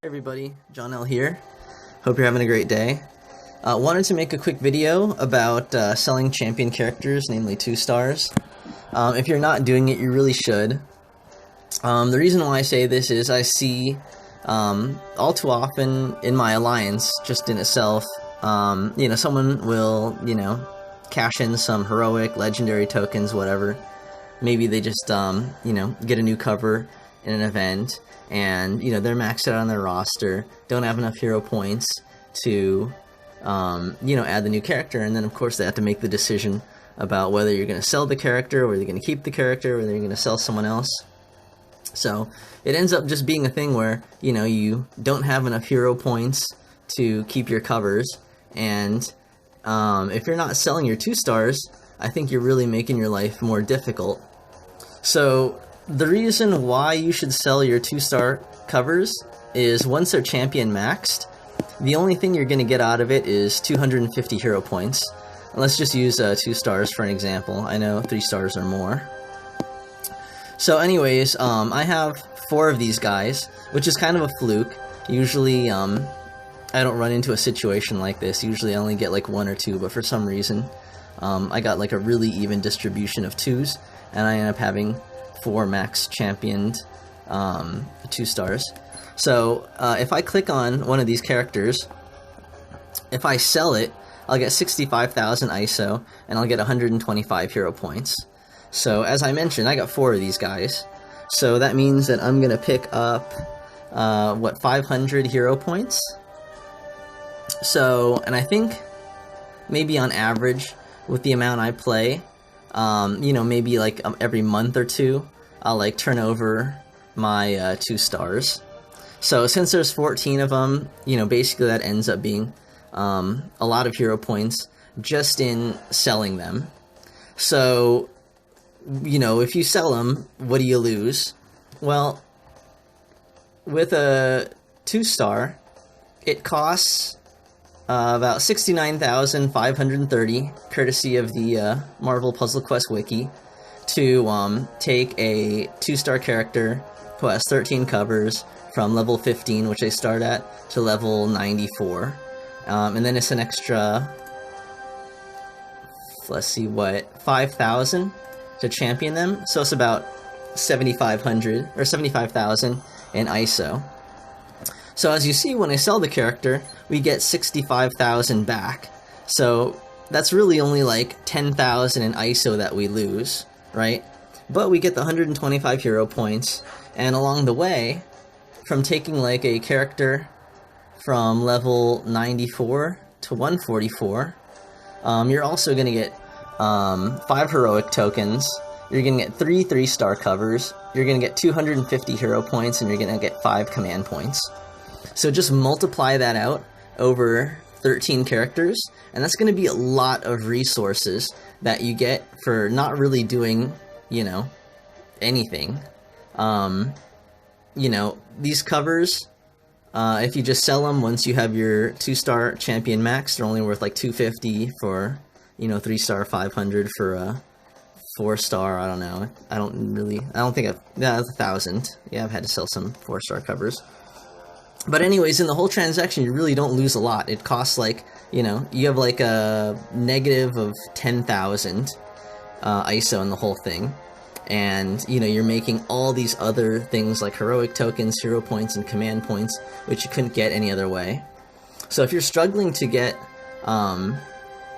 Hey everybody, John L here. Hope you're having a great day. Wanted to make a quick video about selling champion characters, namely 2 stars. If you're not doing it, you really should. The reason why I say this is I see all too often in my alliance, just in itself, someone will, cash in some heroic, legendary tokens, whatever. Maybe they just, get a new cover in an event, and, they're maxed out on their roster, don't have enough hero points to, add the new character, and then, of course, they have to make the decision about whether you're going to sell the character, whether you're going to keep the character, whether you're going to sell someone else. So, it ends up just being a thing where, you don't have enough hero points to keep your covers, and if you're not selling your 2 stars, I think you're really making your life more difficult. So, the reason why you should sell your 2-star covers is once they're champion maxed, the only thing you're going to get out of it is 250 hero points. And let's just use 2 stars for an example. I know 3 stars or more. So anyways, I have 4 of these guys, which is kind of a fluke. Usually, I don't run into a situation like this. Usually I only get like 1 or 2, but for some reason, I got like a really even distribution of 2s, and I end up having 4 max championed 2 stars. So if I click on one of these characters, if I sell it, I'll get 65,000 ISO, and I'll get 125 hero points. So as I mentioned, I got 4 of these guys. So that means that I'm gonna pick up 500 hero points. So, and I think maybe on average with the amount I play, maybe like every month or 2, I'll like turn over my 2 stars. So since there's 14 of them, basically that ends up being a lot of hero points just in selling them. So, if you sell them, what do you lose? Well, with a 2-star, it costs about 69,530, courtesy of the Marvel Puzzle Quest wiki, to take a 2-star character who has 13 covers from level 15, which they start at, to level 94. And then it's an extra, let's see, 5,000 to champion them. So it's about 7,500 or 75,000 in ISO. So as you see, when I sell the character, we get 65,000 back. So that's really only like 10,000 in ISO that we lose, right? But we get the 125 hero points, and along the way, from taking like a character from level 94 to 144, you're also going to get 5 heroic tokens, you're going to get 3 3-star covers, you're going to get 250 hero points, and you're going to get 5 command points. So just multiply that out over 13 characters, and that's going to be a lot of resources that you get for not really doing, anything. These covers, if you just sell them once you have your 2-star champion max, they're only worth like 250 for, 3-star 500 for a 4-star, I don't know. I don't think that's 1,000. Yeah, I've had to sell some 4-star covers. But anyways, in the whole transaction, you really don't lose a lot. It costs like, you have like a negative of 10,000 ISO in the whole thing. And, you're making all these other things like heroic tokens, hero points, and command points, which you couldn't get any other way. So if you're struggling to get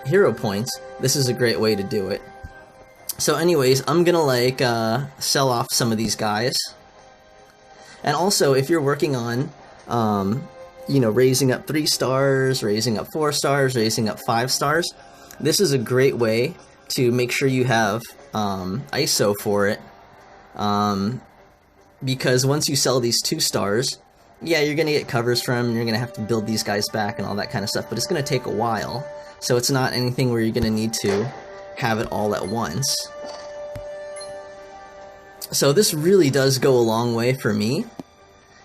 hero points, this is a great way to do it. So anyways, I'm gonna like sell off some of these guys. And also, if you're working on raising up 3 stars, raising up 4 stars, raising up 5 stars, this is a great way to make sure you have ISO for it, because once you sell these 2 stars, yeah, you're going to get covers from, you're going to have to build these guys back and all that kind of stuff, but it's going to take a while, so it's not anything where you're going to need to have it all at once. So this really does go a long way for me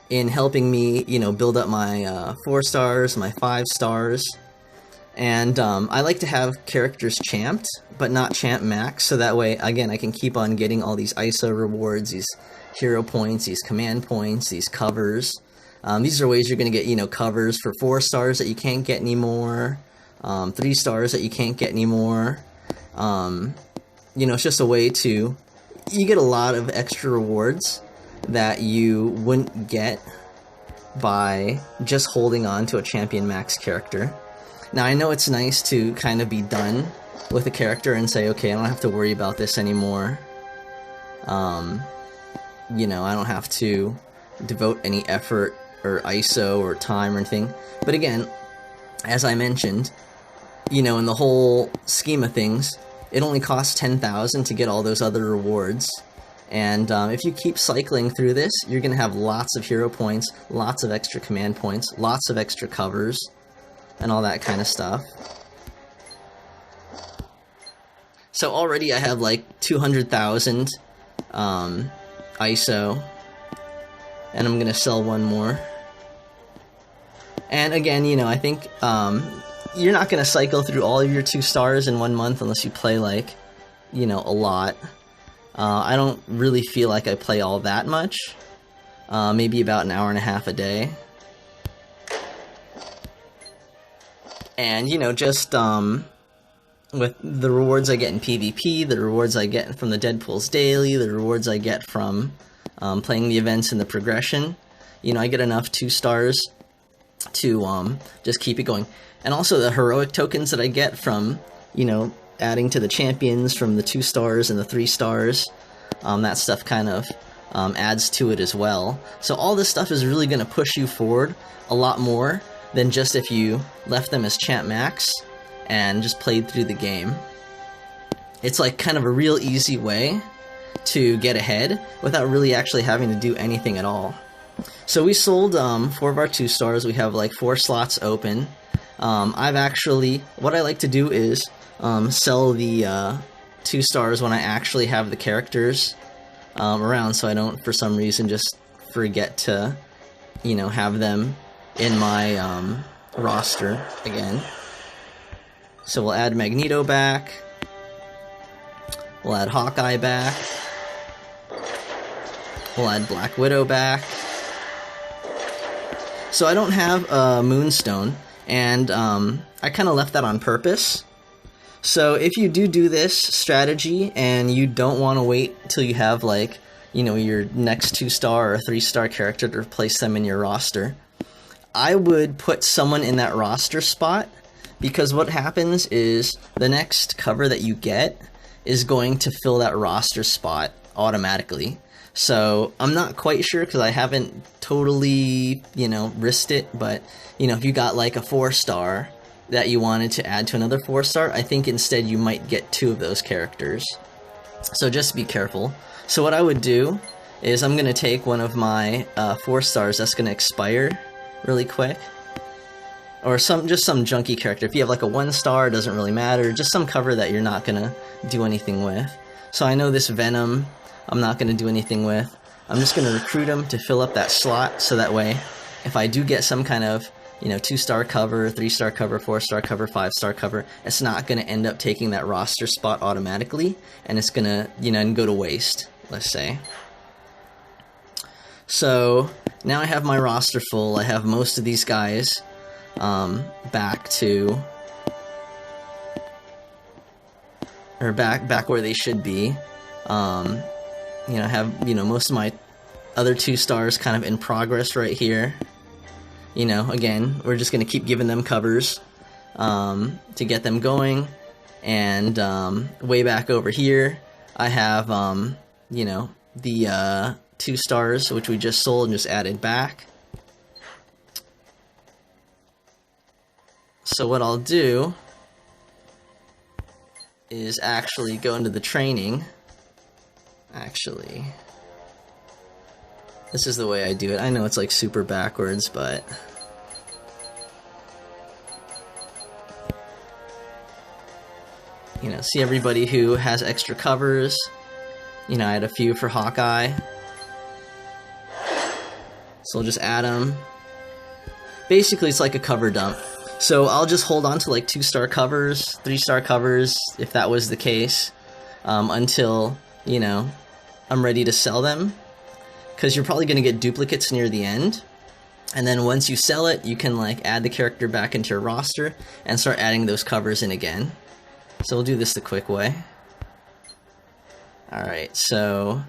in helping me, build up my 4 stars, my 5 stars, and I like to have characters champed, but not champ max, so that way, again, I can keep on getting all these ISO rewards, these hero points, these command points, these covers, These are ways you're going to get, you know, covers for 4 stars that you can't get anymore, 3 stars that you can't get anymore. You know, it's just a way to, you get a lot of extra rewards that you wouldn't get by just holding on to a Champion Max character. Now, I know it's nice to kind of be done with a character and say, okay, I don't have to worry about this anymore. You know, I don't have to devote any effort or ISO or time or anything. But again, as I mentioned, you know, in the whole scheme of things, it only costs 10,000 to get all those other rewards. And if you keep cycling through this, you're going to have lots of hero points, lots of extra command points, lots of extra covers, and all that kind of stuff. So already I have like 200,000 ISO, and I'm going to sell one more. And again, you know, I think you're not going to cycle through all of your 2 stars in 1 month unless you play, like, you know, a lot. I don't really feel like I play all that much. Maybe about an hour and a half a day. And, you know, just with the rewards I get in PvP, the rewards I get from the Deadpool's Daily, the rewards I get from playing the events in the progression, you know, I get enough 2 stars to just keep it going. And also the heroic tokens that I get from, you know, adding to the champions from the 2 stars and the 3 stars, that stuff kind of adds to it as well. So all this stuff is really going to push you forward a lot more than just if you left them as Champ Max and just played through the game. It's like kind of a real easy way to get ahead without really actually having to do anything at all. So we sold 4 of our 2 stars. We have like 4 slots open. I've actually, what I like to do is sell the 2 stars when I actually have the characters around, so I don't for some reason just forget to, you know, have them in my roster again. So we'll add Magneto back, we'll add Hawkeye back, we'll add Black Widow back. So I don't have Moonstone, and I kind of left that on purpose. So if you do this strategy and you don't want to wait till you have, like, you know, your next 2-star or 3-star character to replace them in your roster, I would put someone in that roster spot, because what happens is the next cover that you get is going to fill that roster spot automatically. So I'm not quite sure because I haven't totally, you know, risked it, but, you know, if you got like a 4-star that you wanted to add to another 4-star, I think instead you might get 2 of those characters. So just be careful. So what I would do is I'm going to take one of my 4 stars that's going to expire really quick. Or just some junky character. If you have like a 1-star, it doesn't really matter. Just some cover that you're not going to do anything with. So I know this Venom I'm not going to do anything with. I'm just going to recruit him to fill up that slot, so that way if I do get some kind of, you know, 2-star cover, 3-star cover, 4-star cover, 5-star cover, it's not going to end up taking that roster spot automatically, and it's going to, you know, go to waste, let's say. So now I have my roster full. I have most of these guys back to, or back where they should be. You know, I have, you know, most of my other 2 stars kind of in progress right here. You know, again, we're just going to keep giving them covers to get them going. And way back over here, I have, you know, the 2 stars, which we just sold and just added back. So what I'll do is actually go into the training. Actually, this is the way I do it. I know it's like super backwards, but you know, see everybody who has extra covers. You know, I had a few for Hawkeye, so I'll just add them. Basically, it's like a cover dump. So I'll just hold on to like 2-star covers, 3-star covers, if that was the case, until, you know, I'm ready to sell them, because you're probably going to get duplicates near the end. And then once you sell it, you can like add the character back into your roster and start adding those covers in again. So we'll do this the quick way. Alright, so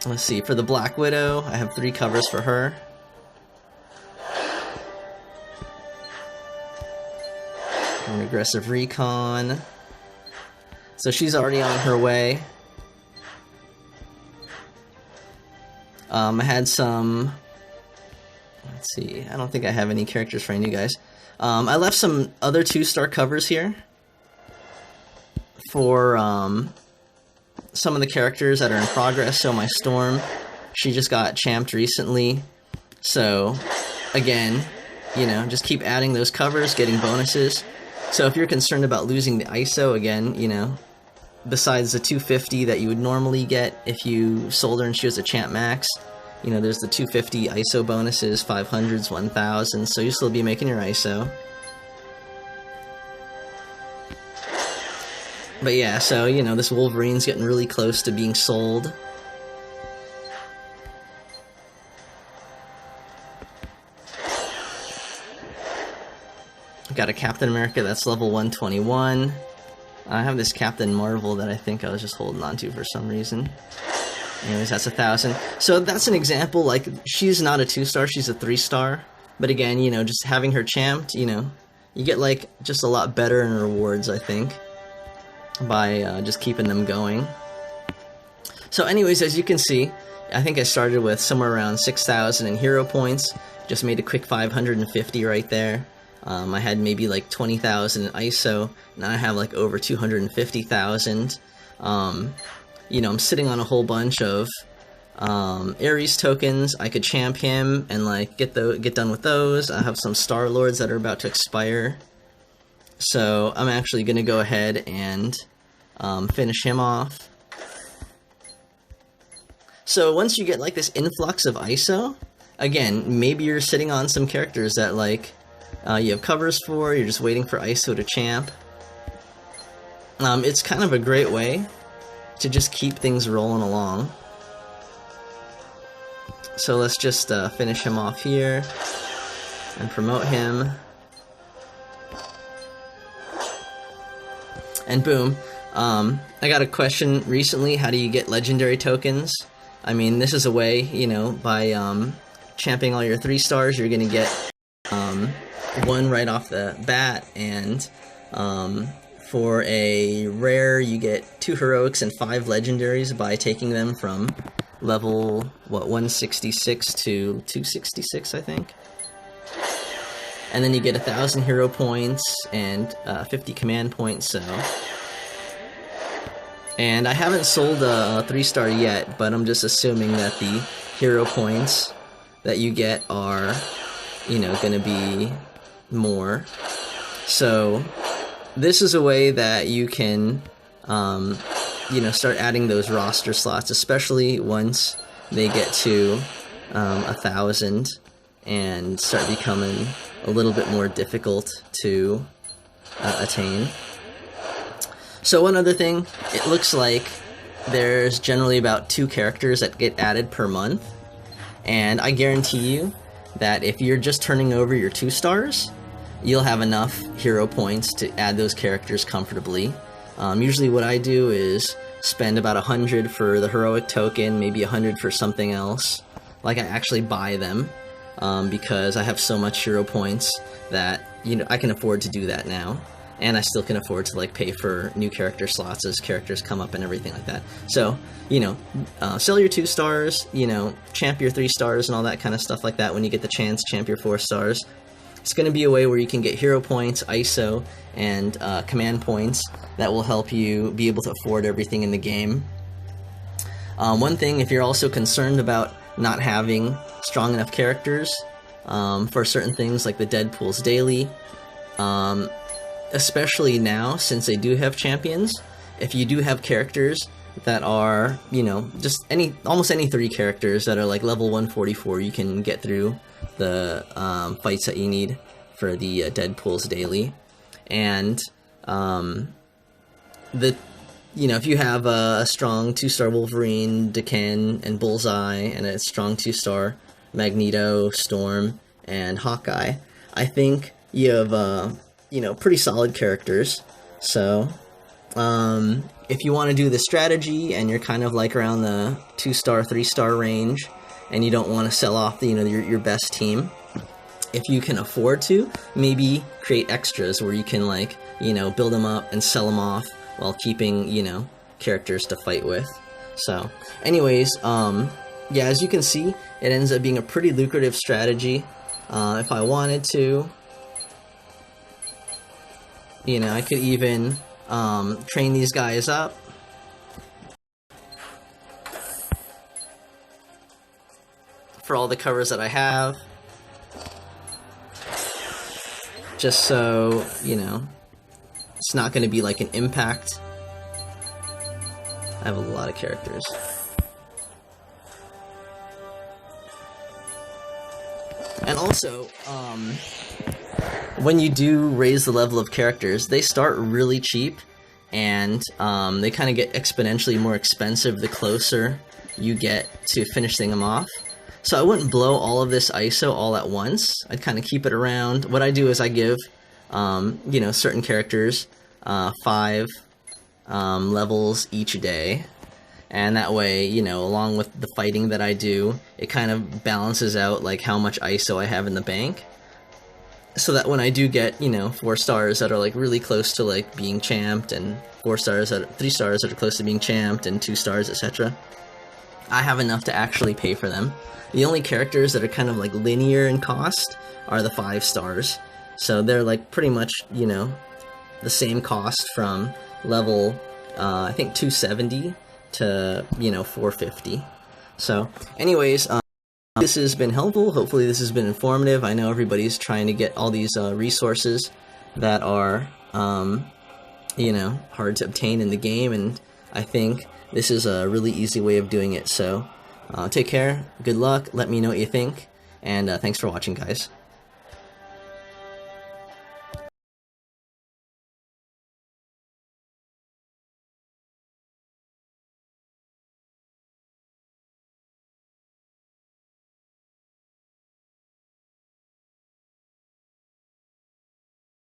let's see, for the Black Widow, I have 3 covers for her. An aggressive recon. So she's already on her way. I had some, let's see, I don't think I have any characters for any of you guys. I left some other 2-star covers here for some of the characters that are in progress. So my Storm, she just got champed recently. So again, you know, just keep adding those covers, getting bonuses. So if you're concerned about losing the ISO, again, you know, besides the 250 that you would normally get if you sold her and she was a champ max, you know, there's the 250 ISO bonuses, 500s, 1000s, so you'll still be making your ISO. But yeah, so, you know, this Wolverine's getting really close to being sold. Got a Captain America that's level 121. I have this Captain Marvel that I think I was just holding on to for some reason. Anyways, that's 1000. So that's an example, like, she's not a 2-star, she's a 3-star. But again, you know, just having her champed, you know, you get, like, just a lot better in rewards, I think, by just keeping them going. So anyways, as you can see, I think I started with somewhere around 6,000 in hero points. Just made a quick 550 right there. I had maybe like 20,000 in ISO, now I have like over 250,000. You know, I'm sitting on a whole bunch of Ares tokens. I could champ him and like get done with those. I have some Star Lords that are about to expire, so I'm actually gonna go ahead and finish him off. So once you get like this influx of ISO, again, maybe you're sitting on some characters that like you have covers for, you're just waiting for ISO to champ. It's kind of a great way to just keep things rolling along. So let's just finish him off here and promote him. And boom. I got a question recently, how do you get legendary tokens? I mean, this is a way, you know, by champing all your 3-stars, you're gonna get 1 right off the bat, and for a rare you get 2 heroics and 5 legendaries by taking them from level, what, 166 to 266, I think. And then you get 1,000 hero points and 50 command points, so. And I haven't sold a 3-star yet, but I'm just assuming that the hero points that you get are, you know, gonna be more. So this is a way that you can you know, start adding those roster slots, especially once they get to 1,000 and start becoming a little bit more difficult to attain. So one other thing, it looks like there's generally about 2 characters that get added per month, and I guarantee you that if you're just turning over your 2-stars, you'll have enough hero points to add those characters comfortably. Usually what I do is spend about 100 for the heroic token, maybe 100 for something else. Like, I actually buy them, because I have so much hero points that, you know, I can afford to do that now. And I still can afford to, like, pay for new character slots as characters come up and everything like that. So, you know, sell your 2-stars, you know, champ your 3-stars and all that kind of stuff like that. When you get the chance, champ your 4-stars. It's going to be a way where you can get hero points, ISO, and command points that will help you be able to afford everything in the game. One thing, if you're also concerned about not having strong enough characters for certain things like the Deadpool's Daily, especially now since they do have champions, if you do have characters that are, you know, just almost any 3 characters that are like level 144, you can get through the fights that you need for the Deadpool's Daily. And the you know, if you have a strong 2-star Wolverine, Daken, and Bullseye, and a strong 2-star Magneto, Storm, and Hawkeye, I think you have, you know, pretty solid characters. So, if you want to do the strategy and you're kind of like around the 2-star, 3-star range, and you don't want to sell off the, you know, your best team, if you can afford to, maybe create extras where you can, like, you know, build them up and sell them off while keeping, you know, characters to fight with. So, anyways, yeah, as you can see, it ends up being a pretty lucrative strategy. If I wanted to, you know, I could even train these guys up. For all the covers that I have. Just so, you know, it's not going to be like an impact. I have a lot of characters. And also, when you do raise the level of characters, they start really cheap, and they kind of get exponentially more expensive the closer you get to finishing them off. So I wouldn't blow all of this ISO all at once. I'd kind of keep it around. What I do is I give, you know, certain characters 5 levels each day. And that way, you know, along with the fighting that I do, it kind of balances out, like, how much ISO I have in the bank. So that when I do get, you know, 4 stars that are, like, really close to, like, being champed, and 3 stars that are close to being champed, and 2 stars, etc., I have enough to actually pay for them. The only characters that are kind of like linear in cost are the 5 stars. So they're like pretty much, you know, the same cost from level, I think 270 to, you know, 450. So anyways, this has been helpful. Hopefully this has been informative. I know everybody's trying to get all these resources that are, you know, hard to obtain in the game, and I think this is a really easy way of doing it. So take care, good luck, let me know what you think, and thanks for watching, guys.